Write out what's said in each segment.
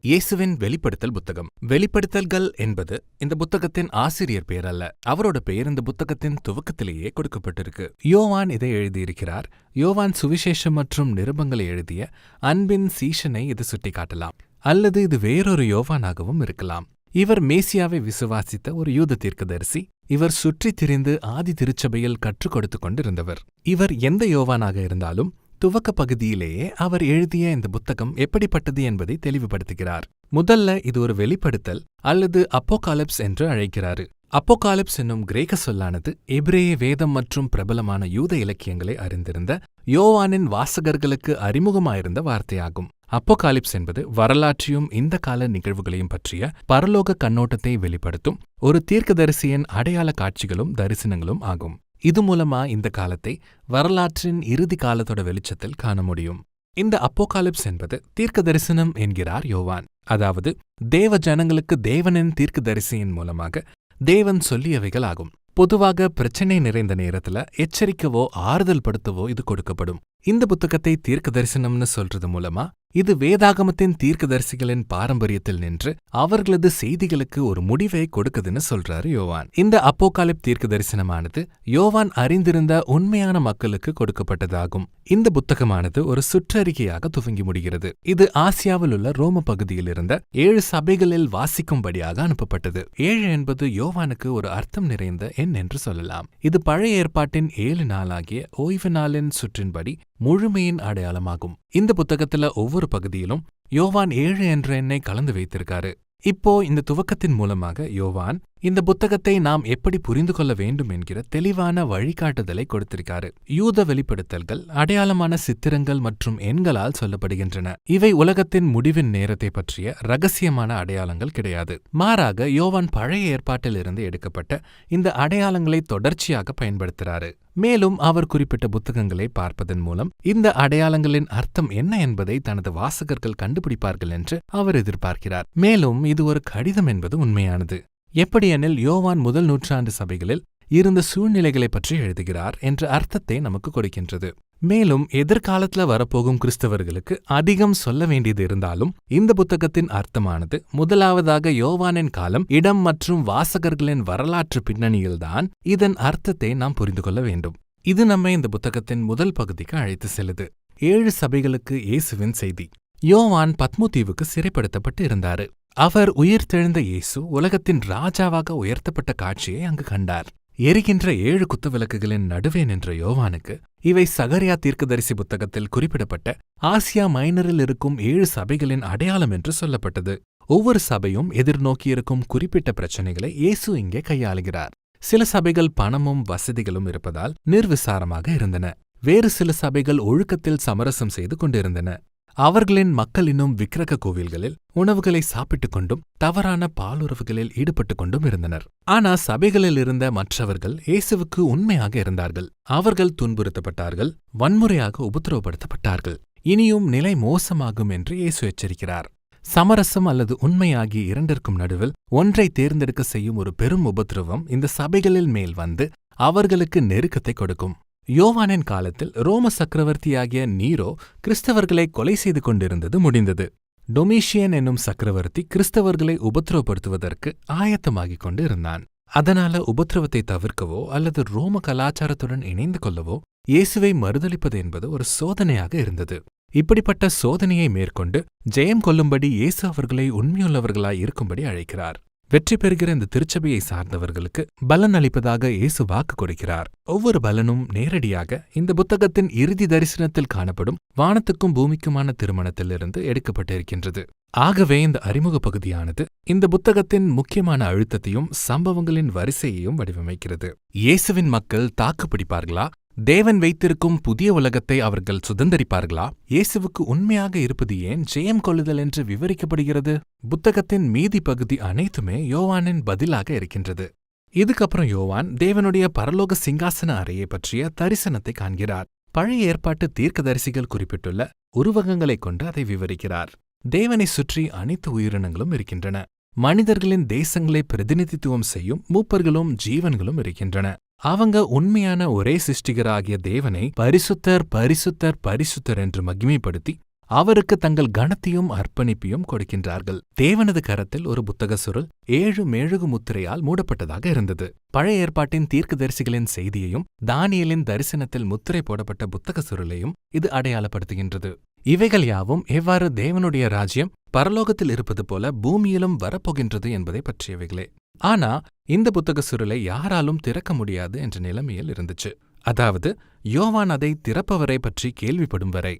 இயேசுவின் வெளிப்படுத்தல் புத்தகம். வெளிப்படுத்தல்கள் என்பது இந்த புத்தகத்தின் ஆசிரியர் பெயர் அல்ல. அவரோட பெயர் இந்த புத்தகத்தின் துவக்கத்திலேயே கொடுக்கப்பட்டிருக்கு. யோவான் இதை எழுதியிருக்கிறார். யோவான் சுவிசேஷம் மற்றும் நிருபங்களை எழுதிய அன்பின் சீஷனை இது சுட்டிக்காட்டலாம். அல்லது இது வேறொரு யோவானாகவும் இருக்கலாம். இவர் மேசியாவை விசுவாசித்த ஒரு யூத தீர்க்கதரிசி. இவர் சுற்றித் திரிந்து ஆதி திருச்சபையில் கற்றுக் கொடுத்து கொண்டிருந்தவர். இவர் எந்த யோவானாக இருந்தாலும் துவக்க பகுதியிலேயே அவர் எழுதிய இந்த புத்தகம் எப்படிப்பட்டது என்பதை தெளிவுபடுத்துகிறார். முதல்ல இது ஒரு வெளிப்படுத்தல் அல்லது அப்போகாலிப்ஸ் என்று அழைக்கிறாரு. அப்போகாலிப்ஸ் என்னும் கிரேக்க சொல்லானது எபிரேய வேதம் மற்றும் பிரபலமான யூத இலக்கியங்களை அறிந்திருந்த யோவானின் வாசகர்களுக்கு அறிமுகமாயிருந்த வார்த்தையாகும். அப்போகாலிப்ஸ் என்பது வரலாற்றையும் இந்த கால நிகழ்வுகளையும் பற்றிய பரலோக கண்ணோட்டத்தை வெளிப்படுத்தும் ஒரு தீர்க்கதரிசியின் அடையாள காட்சிகளும் தரிசனங்களும் ஆகும். இது மூலமா இந்த காலத்தை வரலாற்றின் இறுதி காலத்தோட வெளிச்சத்தில் காண முடியும். இந்த அப்போகாலிப்ஸ் என்பது தீர்க்க தரிசனம் என்கிறார் யோவான். அதாவது தேவ ஜனங்களுக்கு தேவனின் தீர்க்க தரிசியின் மூலமாக தேவன் சொல்லியவைகள் ஆகும். பொதுவாக பிரச்சனை நிறைந்த நேரத்துல எச்சரிக்கவோ ஆறுதல் படுத்தவோ இது கொடுக்கப்படும். இந்த புத்தகத்தை தீர்க்க தரிசனம்னு சொல்றது மூலமா இது வேதாகமத்தின் தீர்க்கதரிசிகளின் பாரம்பரியத்தில் நின்று அவர்களது செய்திகளுக்கு ஒரு முடிவை கொடுக்குதுன்னு சொல்றாரு யோவான். இந்த அப்போகாலிப் தீர்க்க தரிசனமானது யோவான் அறிந்திருந்த உண்மையான மக்களுக்கு கொடுக்கப்பட்டதாகும். இந்த புத்தகமானது ஒரு சுற்றறிக்கையாக துவங்கி முடிகிறது. இது ஆசியாவில் உள்ள ரோம பகுதியில் இருந்த 7 சபைகளில் வாசிக்கும்படியாக அனுப்பப்பட்டது. 7 என்பது யோவானுக்கு ஒரு அர்த்தம் நிறைந்த எண் என்று சொல்லலாம். இது பழைய ஏற்பாட்டின் 7 நாளாகிய ஓய்வு நாளின் சுற்றின்படி முழுமையின் அடையாளமாகும். இந்த புத்தகத்துல ஒவ்வொரு பகுதியிலும் யோவான் 7 என்ற எண்ணை கலந்து வைத்திருக்காரு. இப்போ இந்த துவக்கத்தின் மூலமாக யோவான் இந்த புத்தகத்தை நாம் எப்படி புரிந்து கொள்ள வேண்டும் என்கிற தெளிவான வழிகாட்டுதலை கொடுத்திருக்காரு. யூத வெளிப்படுத்தல்கள் அடையாளமான சித்திரங்கள் மற்றும் எண்களால் சொல்லப்படுகின்றன. இவை உலகத்தின் முடிவின் நேரத்தை பற்றிய ரகசியமான அடையாளங்கள் கிடையாது. மாறாக யோவான் பழைய ஏற்பாட்டிலிருந்து எடுக்கப்பட்ட இந்த அடையாளங்களை தொடர்ச்சியாக பயன்படுத்துறாரு. மேலும் அவர் குறிப்பிட்ட புத்தகங்களை பார்ப்பதன் மூலம் இந்த அடையாளங்களின் அர்த்தம் என்ன என்பதை தனது வாசகர்கள் கண்டுபிடிப்பார்கள் என்று அவர் எதிர்பார்க்கிறார். மேலும் இது ஒரு கடிதம் என்பது உண்மையானது. எப்படியெனில் யோவான் முதல் நூற்றாண்டு சபைகளில் இருந்த சூழ்நிலைகளை பற்றி எழுதுகிறார் என்ற அர்த்தத்தை நமக்கு கொடுக்கின்றது. மேலும் எதிர்காலத்துல வரப்போகும் கிறிஸ்தவர்களுக்கு அதிகம் சொல்ல வேண்டியது இருந்தாலும் இந்த புத்தகத்தின் அர்த்தமானது முதலாவதாக யோவானின் காலம், இடம் மற்றும் வாசகர்களின் வரலாற்று பின்னணியில்தான் இதன் அர்த்தத்தை நாம் புரிந்து கொள்ள வேண்டும். இது நம்ம இந்த புத்தகத்தின் முதல் பகுதிக்கு அழைத்து செல்லுது. 7 சபைகளுக்கு இயேசுவின் செய்தி. யோவான் பத்மு தீவுக்கு சிறைப்படுத்தப்பட்டு இருந்தாரு. அவர் உயிர்த்தெழுந்த இயேசு உலகத்தின் ராஜாவாக உயர்த்தப்பட்ட காட்சியை அங்கு கண்டார். எரிகின்ற 7 குத்துவிளக்குகளின் நடுவே நின்ற யோவானுக்கு இவை சகரியா தீர்க்கதரிசி புத்தகத்தில் குறிப்பிடப்பட்ட ஆசியா மைனரில் இருக்கும் 7 சபைகளின் அடையாளம் என்று சொல்லப்பட்டது. ஒவ்வொரு சபையும் எதிர்நோக்கியிருக்கும் குறிப்பிட்ட பிரச்சனைகளை இயேசு இங்கே கையாளுகிறார். சில சபைகள் பணமும் வசதிகளும் இருப்பதால் நிர்விசாரமாக இருந்தன. வேறு சில சபைகள் ஒழுக்கத்தில் சமரசம் செய்து கொண்டிருந்தன. அவர்களின் மக்கள் இன்னும் விக்கிரக கோவில்களில் உணவுகளை சாப்பிட்டுக் கொண்டும் தவறான பாலுறவுகளில் ஈடுபட்டுக் கொண்டும் இருந்தனர். ஆனா சபைகளில் இருந்த மற்றவர்கள் இயேசுவுக்கு உண்மையாக இருந்தார்கள். அவர்கள் துன்புறுத்தப்பட்டார்கள், வன்முறையாக உபத்திரவப்படுத்தப்பட்டார்கள். இனியும் நிலை மோசமாகும் என்று இயேசு எச்சரிக்கிறார். சமரசம் அல்லது உண்மை ஆகிய இரண்டிற்கும் நடுவில் ஒன்றை தேர்ந்தெடுக்க செய்யும் ஒரு பெரும் உபத்திரவம் இந்த சபைகளில் மேல் வந்து அவர்களுக்கு நெருக்கத்தை கொடுக்கும். யோவானின் காலத்தில் ரோம சக்கரவர்த்தியாகிய நீரோ கிறிஸ்தவர்களை கொலை செய்து கொண்டிருந்தது முடிந்தது. டொமிஷியன் என்னும் சக்கரவர்த்தி கிறிஸ்தவர்களை உபத்திரவப்படுத்துவதற்கு ஆயத்தமாகிக் கொண்டு இருந்தான். அதனால உபத்திரவத்தை தவிர்க்கவோ அல்லது ரோம கலாச்சாரத்துடன் இணைந்து கொள்ளவோ இயேசுவை மறுதலிப்பது என்பது ஒரு சோதனையாக இருந்தது. இப்படிப்பட்ட சோதனையை மேற்கொண்டு ஜெயம் கொள்ளும்படி இயேசு அவர்களை உண்மையுள்ளவர்களாய் இருக்கும்படி அழைக்கிறார். வெற்றி பெறுகிற இந்த திருச்சபையை சார்ந்தவர்களுக்கு பலன் அளிப்பதாக இயேசு வாக்கு கொடுக்கிறார். ஒவ்வொரு பலனும் நேரடியாக இந்த புத்தகத்தின் இறுதி தரிசனத்தில் காணப்படும் வானத்துக்கும் பூமிக்குமான திருமணத்திலிருந்து எடுக்கப்பட்டிருக்கின்றது. ஆகவே இந்த அறிமுக பகுதியானது இந்த புத்தகத்தின் முக்கியமான அழுத்தத்தையும் சம்பவங்களின் வரிசையையும் வடிவமைக்கிறது. இயேசுவின் மக்கள் தாக்குப்பிடிப்பார்களா? தேவன் வைத்திருக்கும் புதிய உலகத்தை அவர்கள் சுதந்தரிப்பார்களா? இயேசுவுக்கு உண்மையாக இருப்பது ஏன் ஜெயம் கொள்ளுதல் என்று விவரிக்கப்படுகிறது? புத்தகத்தின் மீதி பகுதி அனைத்துமே யோவானின் பதிலாக இருக்கின்றது. இதுக்கப்புறம் யோவான் தேவனுடைய பரலோக சிங்காசன அறையை பற்றிய தரிசனத்தை காண்கிறார். பழைய ஏற்பாட்டு தீர்க்கதரிசிகள் குறிப்பிட்டுள்ள உருவகங்களைக் கொண்டு அதை விவரிக்கிறார். தேவனை சுற்றி அனைத்து உயிரினங்களும் இருக்கின்றன. மனிதர்களின் தேசங்களை பிரதிநிதித்துவம் செய்யும் மூப்பர்களும் ஜீவன்களும் இருக்கின்றன. அவங்க உண்மையான ஒரே சிருஷ்டிகராகிய தேவனை பரிசுத்தர் பரிசுத்தர் பரிசுத்தர் என்று மகிமைப்படுத்தி அவருக்கு தங்கள் கனத்தையும் அர்ப்பணிப்பையும் கொடுக்கின்றார்கள். தேவனது கரத்தில் ஒரு புத்தக சுருள் 7 மெழுகு முத்திரையால் மூடப்பட்டதாக இருந்தது. பழைய ஏற்பாட்டின் தீர்க்கதரிசிகளின் செய்தியையும் தானியேலின் தரிசனத்தில் முத்திரை போடப்பட்ட புத்தக சுருளையும் இது அடையாளப்படுத்துகின்றது. இவைகள் யாவும் எவ்வாறு தேவனுடைய ராஜ்யம் பரலோகத்தில் இருப்பது போல பூமியிலும் வரப்போகின்றது என்பதை பற்றியவைகளே. ஆனா இந்த புத்தக சுருளை யாராலும் திறக்க முடியாது என்ற நிலைமையில் இருந்துச்சு. அதாவது யோவான் அதை திறப்பவரை பற்றி கேள்விப்படும் வரை.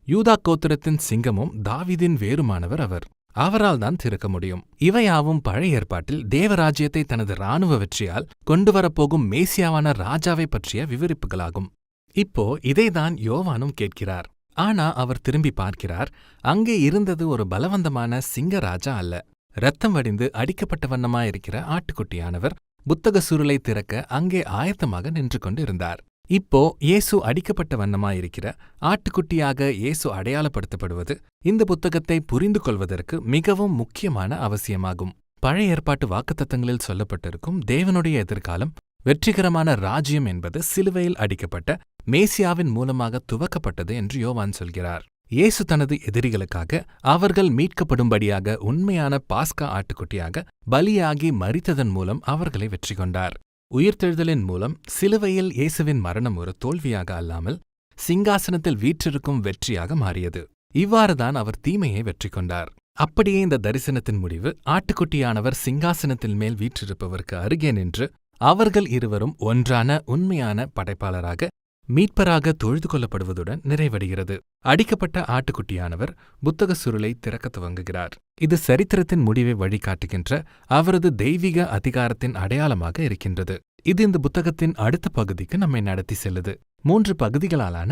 யூதா கோத்திரத்தின் சிங்கமும் தாவீதின் வேருமானவர் அவர். அவரால் தான் திறக்க முடியும். இவையாவும் பழைய ஏற்பாட்டில் தேவராஜ்யத்தை தனது இராணுவ வெற்றியால் கொண்டுவரப்போகும் மேசியாவான ராஜாவை பற்றிய விவரிப்புகளாகும். இப்போ இதைதான் யோவானும் கேட்கிறார். ஆனா அவர் திரும்பி பார்க்கிறார். அங்கே இருந்தது ஒரு பலவந்தமான சிங்கராஜா அல்ல. இரத்தம் வடிந்து அடிக்கப்பட்ட வண்ணமாயிருக்கிற ஆட்டுக்குட்டியானவர் புத்தக சுருளை திறக்க அங்கே ஆயத்தமாக நின்று கொண்டு இருந்தார். இப்போ இயேசு அடிக்கப்பட்ட வண்ணமாயிருக்கிற ஆட்டுக்குட்டியாக இயேசு அடையாளப்படுத்தப்படுவது இந்த புத்தகத்தை புரிந்து கொள்வதற்கு மிகவும் முக்கியமான அவசியமாகும். பழைய ஏற்பாட்டு வாக்குத்தத்தங்களில் சொல்லப்பட்டிருக்கும் தேவனுடைய எதிர்காலம் வெற்றிகரமான ராஜ்யம் என்பது சிலுவையில் அடிக்கப்பட்ட மேசியாவின் மூலமாக துவக்கப்பட்டது என்று யோவான் சொல்கிறார். இயேசு தனது எதிரிகளுக்காக அவர்கள் மீட்கப்படும்படியாக உண்மையான பாஸ்கா ஆட்டுக்குட்டியாக பலியாகி மரித்ததன் மூலம் அவர்களை வெற்றி கொண்டார். உயிர்த்தெழுதலின் மூலம் சிலுவையில் இயேசுவின் மரணம் ஒரு தோல்வியாக அல்லாமல் சிங்காசனத்தில் வீற்றிருக்கும் வெற்றியாக மாறியது. இவ்வாறுதான் அவர் தீமையை வெற்றி கொண்டார். அப்படியே இந்த தரிசனத்தின் முடிவு ஆட்டுக்குட்டியானவர் சிங்காசனத்தின் மேல் வீற்றிருப்பவருக்கு அருகே நின்று அவர்கள் இருவரும் ஒன்றான உண்மையான படைப்பாளராக மீட்பராக தொழுது கொள்ளப்படுவதுடன் நிறைவடைகிறது. அடிக்கப்பட்ட ஆட்டுக்குட்டியானவர் புத்தக சுருளை திறக்க துவங்குகிறார். இது சரித்திரத்தின் முடிவை வழிகாட்டுகின்ற அவரது தெய்வீக அதிகாரத்தின் அடையாளமாக இருக்கின்றது. இது இந்த புத்தகத்தின் அடுத்த பகுதிக்கு நம்மை நடத்தி செல்லுது. 3 பகுதிகளாலான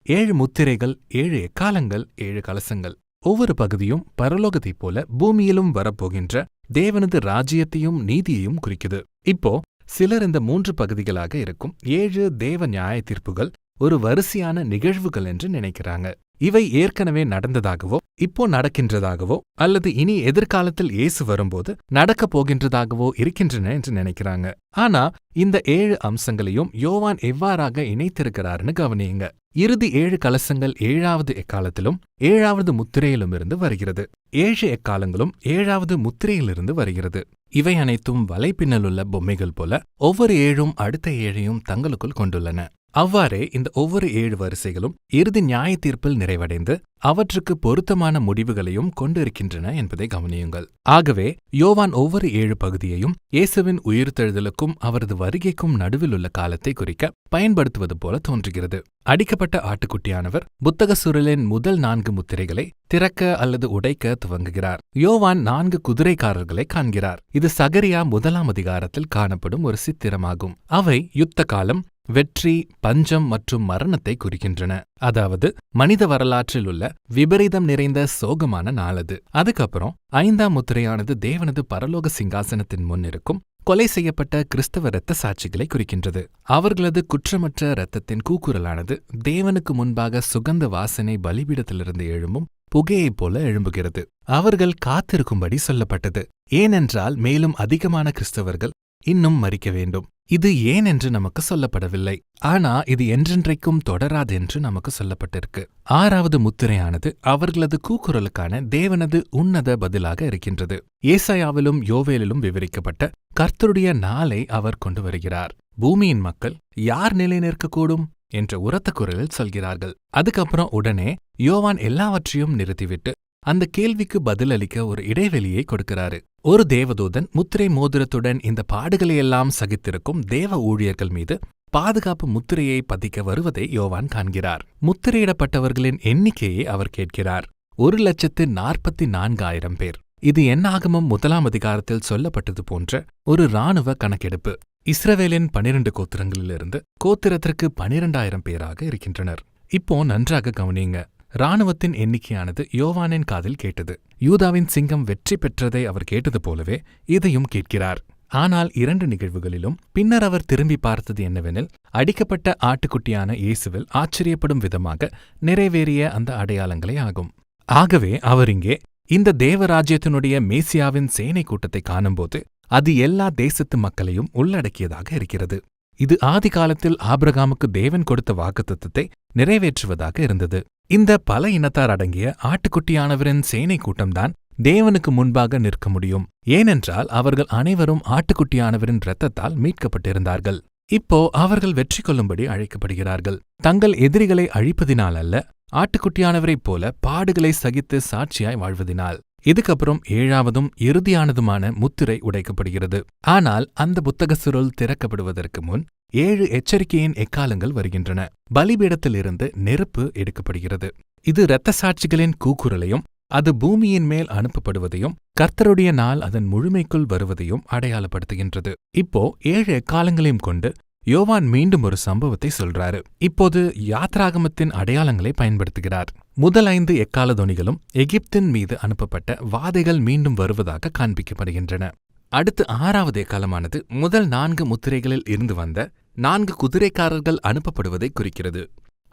7 முத்திரைகள், 7 எக்காலங்கள், 7 கலசங்கள். ஒவ்வொரு பகுதியும் பரலோகத்தைப் போல பூமியிலும் வரப்போகின்ற தேவனது ராஜ்யத்தையும் நீதியையும் குறிக்குது. இப்போ சிலர் இந்த 3 பகுதிகளாக இருக்கும் 7 தேவ நியாய தீர்ப்புகள் ஒரு வரிசையான நிகழ்வுகள் என்று நினைக்கிறாங்க. இவை ஏற்கனவே நடந்ததாகவோ இப்போ நடக்கின்றதாகவோ அல்லது இனி எதிர்காலத்தில் இயேசு வரும்போது நடக்கப் போகின்றதாகவோ இருக்கின்றன என்று நினைக்கிறாங்க. ஆனா இந்த 7 அம்சங்களையும் யோவான் எவ்வாறாக இணைத்திருக்கிறார்னு கவனியுங்க. இறுதி 7 கலசங்கள் 7வது எக்காலத்திலும் 7வது முத்திரையிலுமிருந்து வருகிறது. 7 எக்காலங்களும் 7வது முத்திரையிலிருந்து வருகிறது. இவை அனைத்தும் வலைப்பின்னலுள்ள பொம்மைகள் போல ஒவ்வொரு 7ம் அடுத்த 7ஐயும் தங்களுக்குள் கொண்டுள்ளன. அவ்வாறே இந்த ஒவ்வொரு 7 வரிசைகளும் இறுதி நியாய தீர்ப்பில் நிறைவடைந்து அவற்றுக்கு பொருத்தமான முடிவுகளையும் கொண்டிருக்கின்றன என்பதை கவனியுங்கள். ஆகவே யோவான் ஒவ்வொரு 7 பகுதியையும் இயேசுவின் உயிர்த்தெழுதலுக்கும் அவரது வருகைக்கும் நடுவில் உள்ள காலத்தை குறிக்க பயன்படுத்துவது போல தோன்றுகிறது. அடிக்கப்பட்ட ஆட்டுக்குட்டியானவர் புத்தக சுருளின் முதல் 4 முத்திரைகளை திறக்க அல்லது உடைக்க துவங்குகிறார். யோவான் 4 குதிரைக்காரர்களை காண்கிறார். இது சகரியா 1ஆம் அதிகாரத்தில் காணப்படும் ஒரு சித்திரமாகும். அவை யுத்த காலம், வெற்றி, பஞ்சம் மற்றும் மரணத்தை குறிக்கின்றன. அதாவது மனித வரலாற்றில் உள்ள விபரீதம் நிறைந்த சோகமான நாளது. அதுக்கப்புறம் 5ஆம் முத்திரையானது தேவனது பரலோக சிங்காசனத்தின் முன் இருக்கும் கொலை செய்யப்பட்ட கிறிஸ்தவ இரத்த சாட்சிகளை குறிக்கின்றது. அவர்களது குற்றமற்ற இரத்தத்தின் கூக்குரலானது தேவனுக்கு முன்பாக சுகந்த வாசனை பலிபீடத்திலிருந்து எழும்பும் புகையைப் போல எழும்புகிறது. அவர்கள் காத்திருக்கும்படி சொல்லப்பட்டது. ஏனென்றால் மேலும் அதிகமான கிறிஸ்தவர்கள் இன்னும் மரிக்க வேண்டும். இது ஏன் என்று நமக்கு சொல்லப்படவில்லை. ஆனா இது என்றென்றைக்கும் தொடராதென்று நமக்கு சொல்லப்பட்டிருக்கு. 6வது முத்திரையானது அவர்களது கூக்குரலுக்கான தேவனது உன்னத பதிலாக இருக்கின்றது. ஏசாயாவிலும் யோவேலிலும் விவரிக்கப்பட்ட கர்த்தருடைய நாளை அவர் கொண்டு வருகிறார். பூமியின் மக்கள் யார் நிலை நிற்கக்கூடும் என்ற உரத்த குரலில் சொல்கிறார்கள். அதுக்கப்புறம் உடனே யோவான் எல்லாவற்றையும் நிறுத்திவிட்டு அந்த கேள்விக்கு பதிலளிக்க ஒரு இடைவெளியை கொடுக்கிறாரு. ஒரு தேவதூதன் முத்திரை மோதிரத்துடன் இந்த பாடுகளையெல்லாம் சகித்திருக்கும் தேவ ஊழியர்கள் மீது பாதுகாப்பு முத்திரையை பதிக்க வருவதை யோவான் காண்கிறார். முத்திரையிடப்பட்டவர்களின் எண்ணிக்கையை அவர் கேட்கிறார். 1,44,000 பேர். இது என்னாகமம் 1ஆம் அதிகாரத்தில் சொல்லப்பட்டது போன்ற ஒரு இராணுவ கணக்கெடுப்பு. இஸ்ரவேலின் 12 கோத்திரங்களிலிருந்து கோத்திரத்திற்கு 12,000 பேராக இருக்கின்றனர். இப்போ நன்றாக கவனியுங்க. இராணுவத்தின் எண்ணிக்கையானது யோவானின் காதில் கேட்டது. யூதாவின் சிங்கம் வெற்றி பெற்றதை அவர் கேட்டது போலவே இதையும் கேட்கிறார். ஆனால் 2 நிகழ்வுகளிலும் பின்னர் அவர் திரும்பி பார்த்தது என்னவெனில் அடிக்கப்பட்ட ஆட்டுக்குட்டியான இயேசுவில் ஆச்சரியப்படும் விதமாக நிறைவேறிய அந்த அடையாளங்களே ஆகும். ஆகவே அவர் இங்கே இந்த தேவராஜ்யத்தினுடைய மேசியாவின் சேனை கூட்டத்தை காணும்போது அது எல்லா தேசத்து மக்களையும் உள்ளடக்கியதாக இருக்கிறது. இது ஆதி காலத்தில் ஆபிரகாமுக்கு தேவன் கொடுத்த வாக்குத்தத்தத்தை நிறைவேற்றுவதாக இருந்தது. இந்த பல இனத்தார் அடங்கிய ஆட்டுக்குட்டியானவரின் சேனை கூட்டம்தான் தேவனுக்கு முன்பாக நிற்க முடியும். ஏனென்றால் அவர்கள் அனைவரும் ஆட்டுக்குட்டியானவரின் இரத்தத்தால் மீட்கப்பட்டிருந்தார்கள். இப்போ அவர்கள் வெற்றி கொள்ளும்படி அழைக்கப்படுகிறார்கள். தங்கள் எதிரிகளை அழிப்பதினால் அல்ல, ஆட்டுக்குட்டியானவரைப் போல பாடுகளை சகித்து சாட்சியாய் வாழ்வதினால். இதுக்கப்புறம் 7ஆவதும் இறுதியானதுமான முத்திரை உடைக்கப்படுகிறது. ஆனால் அந்த புத்தக சுருள் திறக்கப்படுவதற்கு முன் 7 எச்சரிக்கையின் எக்காலங்கள் வருகின்றன. பலிபீடத்திலிருந்து நெருப்பு எடுக்கப்படுகிறது. இது இரத்த சாட்சிகளின் கூக்குரலையும் அது பூமியின் மேல் அனுப்பப்படுவதையும் கர்த்தருடைய நாள் அதன் முழுமைக்குள் வருவதையும் அடையாளப்படுத்துகின்றது. இப்போ 7 எக்காலங்களையும் கொண்டு யோவான் மீண்டும் ஒரு சம்பவத்தை சொல்றாரு. இப்போது யாத்ராகமத்தின் அடையாளங்களை பயன்படுத்துகிறார். முதல் 5 எக்கால தொனிகளும் எகிப்தின் மீது அனுப்பப்பட்ட வாதைகள் மீண்டும் வருவதாக காண்பிக்கப்படுகின்றன. அடுத்து 6வது எக்காலமானது முதல் 4 முத்திரைகளில் இருந்து வந்த 4 குதிரைக்காரர்கள் அனுப்பப்படுவதை குறிக்கிறது.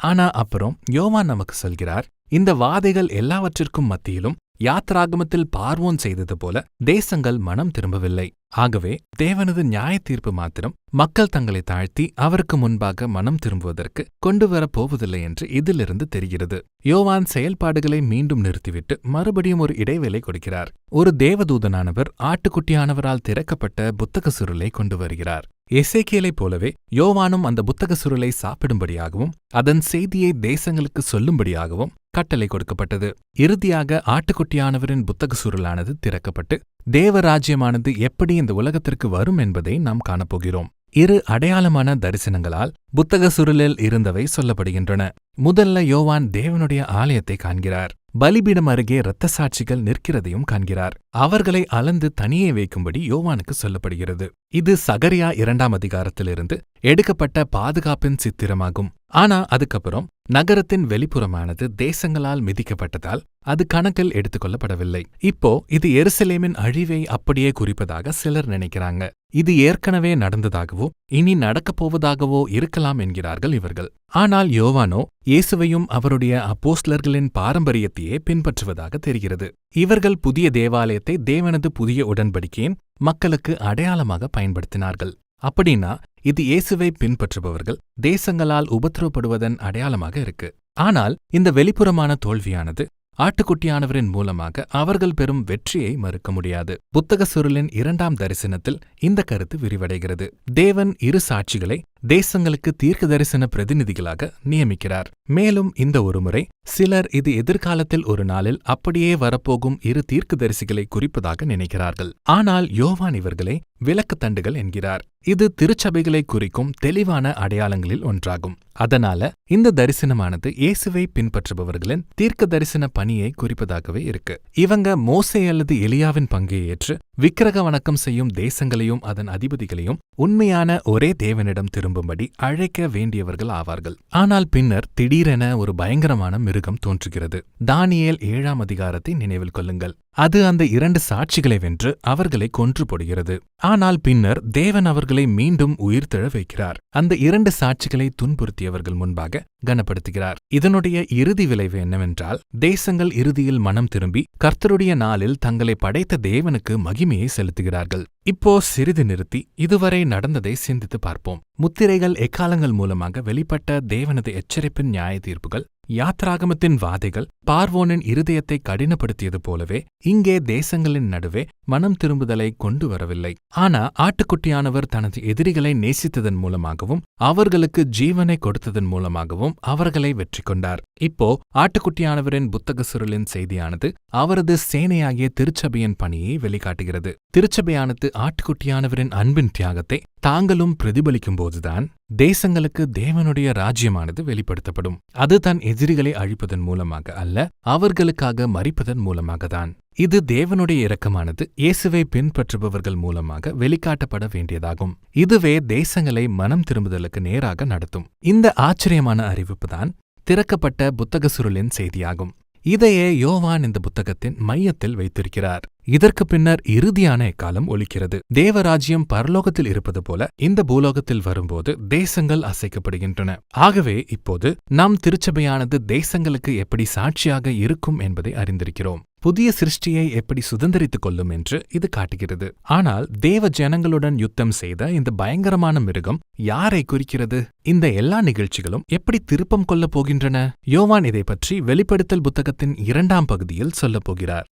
ஆனா அப்புறம் யோவான் நமக்கு சொல்கிறார், இந்த வாதைகள் எல்லாவற்றிற்கும் மத்தியிலும் யாத்ராகமத்தில் பார்வோன் செய்தது போல தேசங்கள் மனம் திரும்பவில்லை. ஆகவே தேவனது நியாய தீர்ப்பு மாத்திரம் மக்கள் தங்களை தாழ்த்தி அவருக்கு முன்பாக மனம் திரும்புவதற்கு கொண்டுவரப் போவதில்லை என்று இதிலிருந்து தெரிகிறது. யோவான் செயல்பாடுகளை மீண்டும் நிறுத்திவிட்டு மறுபடியும் ஒரு இடைவேளை கொடுக்கிறார். ஒரு தேவதூதனானவர் ஆட்டுக்குட்டியானவரால் திறக்கப்பட்ட புத்தக சுருளை கொண்டு வருகிறார். எசேக்கியேலைப் போலவே யோவானும் அந்த புத்தக சுருளை சாப்பிடும்படியாகவும் அதன் செய்தியை தேசங்களுக்கு சொல்லும்படியாகவும் கட்டளை கொடுக்கப்பட்டது. இறுதியாக ஆட்டுக்குட்டியானவரின் புத்தக சுருளானது திறக்கப்பட்டு தேவராஜ்யமானது எப்படி இந்த உலகத்திற்கு வரும் என்பதை நாம் காணப்போகிறோம். 2 அடையாளமான தரிசனங்களால் புத்தக சுருளில் இருந்தவை சொல்லப்படுகின்றன. முதல்ல யோவான் தேவனுடைய ஆலயத்தை காண்கிறார். பலிபீடம் அருகே இரத்த சாட்சிகள் நிற்கிறதையும் காண்கிறார். அவர்களை அளந்து தனியே வைக்கும்படி யோவானுக்கு சொல்லப்படுகிறது. இது சகரியா 2ஆம் அதிகாரத்திலிருந்து எடுக்கப்பட்ட பாதுகாப்பின் சித்திரமாகும். ஆனா அதுக்கப்புறம் நகரத்தின் வெளிப்புறமானது தேசங்களால் மிதிக்கப்பட்டதால் அது கணக்கில் எடுத்துக்கொள்ளப்படவில்லை. இப்போ இது எருசலேமின் அழிவை அப்படியே குறிப்பதாக சிலர் நினைக்கிறாங்க. இது ஏற்கனவே நடந்ததாகவோ இனி நடக்கப் போவதாகவோ இருக்கலாம் என்கிறார்கள் இவர்கள். ஆனால் யோவானோ இயேசுவையும் அவருடைய அப்போஸ்தலர்களின் பாரம்பரியத்தையே பின்பற்றுவதாக தெரிகிறது. இவர்கள் புதிய தேவாலயத்தை தேவனது புதிய உடன்படிக்கையின் மக்களுக்கு அடையாளமாக பயன்படுத்தினார்கள். அப்படின்னா இது இயேசுவை பின்பற்றுபவர்கள் தேசங்களால் உபத்திரவப்படுவதன் அடையாளமாக இருக்கு. ஆனால் இந்த வெளிப்புறமான தோல்வியானது ஆட்டுக்குட்டியானவரின் மூலமாக அவர்கள் பெறும் வெற்றியை மறுக்க முடியாது. புத்தக சுருளின் 2ஆம் தரிசனத்தில் இந்த கருத்து விரிவடைகிறது. தேவன் 2 சாட்சிகளை தேசங்களுக்கு தீர்க்க தரிசன பிரதிநிதிகளாக நியமிக்கிறார். மேலும் இந்த ஒருமுறை சிலர் இது எதிர்காலத்தில் ஒரு நாளில் அப்படியே வரப்போகும் 2 தீர்க்கதரிசிகளை குறிப்பதாக நினைக்கிறார்கள். ஆனால் யோவான் இவர்களை விளக்குத்தண்டுகள் என்கிறார். இது திருச்சபைகளை குறிக்கும் தெளிவான அடையாளங்களில் ஒன்றாகும். அதனால இந்த தரிசனமானது இயேசுவை பின்பற்றுபவர்களின் தீர்க்க தரிசன பணியை குறிப்பதாகவே இருக்கு. இவங்க மோசே அல்லது எலியாவின் பங்கை ஏற்று விக்கிரக வணக்கம் செய்யும் தேசங்களையும் அதன் அதிபதிகளையும் உண்மையான ஒரே தேவனிடம் திரும்பும்படி அழைக்க வேண்டியவர்கள் ஆவார்கள். ஆனால் பின்னர் திடீரென ஒரு பயங்கரமான மிருகம் தோன்றுகிறது. தானியேல் 7ஆம் அதிகாரத்தை நினைவில் கொள்ளுங்கள். அது அந்த 2 சாட்சிகளை வென்று அவர்களை கொன்று போடுகிறது. ஆனால் பின்னர் தேவன் அவர்களை மீண்டும் உயிர்த்தெழ வைக்கிறார். அந்த 2 சாட்சிகளை துன்புறுத்தியவர்கள் முன்பாக கனப்படுத்துகிறார். இதனுடைய இறுதி விளைவு என்னவென்றால் தேசங்கள் இறுதியில் மனம் திரும்பி கர்த்தருடைய நாளில் தங்களை படைத்த தேவனுக்கு மகிமையை செலுத்துகிறார்கள். இப்போ சிறிது நிறுத்தி இதுவரை நடந்ததை சிந்தித்து பார்ப்போம். முத்திரைகள் எக்காலங்கள் மூலமாக வெளிப்பட்ட தேவனது எச்சரிப்பின் நியாய தீர்ப்புகள், யாத்ராகமத்தின் வாதைகள் பார்வோனின் இருதயத்தை கடினப்படுத்தியது போலவே இங்கே தேசங்களின் நடுவே மனம் திரும்புதலை கொண்டு வரவில்லை. ஆனா ஆட்டுக்குட்டியானவர் தனது எதிரிகளை நேசித்ததன் மூலமாகவும் அவர்களுக்கு ஜீவனை கொடுத்ததன் மூலமாகவும் அவர்களை வெற்றி கொண்டார். இப்போ ஆட்டுக்குட்டியானவரின் புத்தக சுருளின் செய்தியானது அவரது சேனையாகிய திருச்சபையின் பணியை வெளிக்காட்டுகிறது. திருச்சபையானது ஆட்டுக்குட்டியானவரின் அன்பின் தியாகத்தை தாங்களும் பிரதிபலிக்கும் போதுதான் தேசங்களுக்கு தேவனுடைய ராஜ்யமானது வெளிப்படுத்தப்படும். அது தன் எதிரிகளை அழிப்பதன் மூலமாக அல்ல, அவர்களுக்காக மரிப்பதன் மூலமாகத்தான். இது தேவனுடைய இரக்கமானது இயேசுவை பின்பற்றுபவர்கள் மூலமாக வெளிக்காட்டப்பட வேண்டியதாகும். இதுவே தேசங்களை மனம் திரும்புதலுக்கு நேராக நடத்தும். இந்த ஆச்சரியமான அறிவிப்புதான் திறக்கப்பட்ட புத்தக சுருளின் செய்தியாகும். இதையே யோவான் இந்த புத்தகத்தின் மையத்தில் வைத்திருக்கிறார். இதற்கு பின்னர் இறுதியான எக்காலம் ஒலிக்கிறது. தேவராஜ்யம் பரலோகத்தில் இருப்பது போல இந்த பூலோகத்தில் வரும்போது தேசங்கள் அசைக்கப்படுகின்றன. ஆகவே இப்போது நம் திருச்சபையானது தேசங்களுக்கு எப்படி சாட்சியாக இருக்கும் என்பதை அறிந்திருக்கிறோம். புதிய சிருஷ்டியை எப்படி சுதந்திரித்துக் கொள்ளும் என்று இது காட்டுகிறது. ஆனால் தேவ ஜனங்களுடன் யுத்தம் செய்த இந்த பயங்கரமான மிருகம் யாரை குறிக்கிறது? இந்த எல்லா நிகழ்ச்சிகளும் எப்படி திருப்பம் கொள்ளப் போகின்றன? யோவான் இதை பற்றி வெளிப்படுத்தல் புத்தகத்தின் 2ஆம் பகுதியில் சொல்லப் போகிறார்.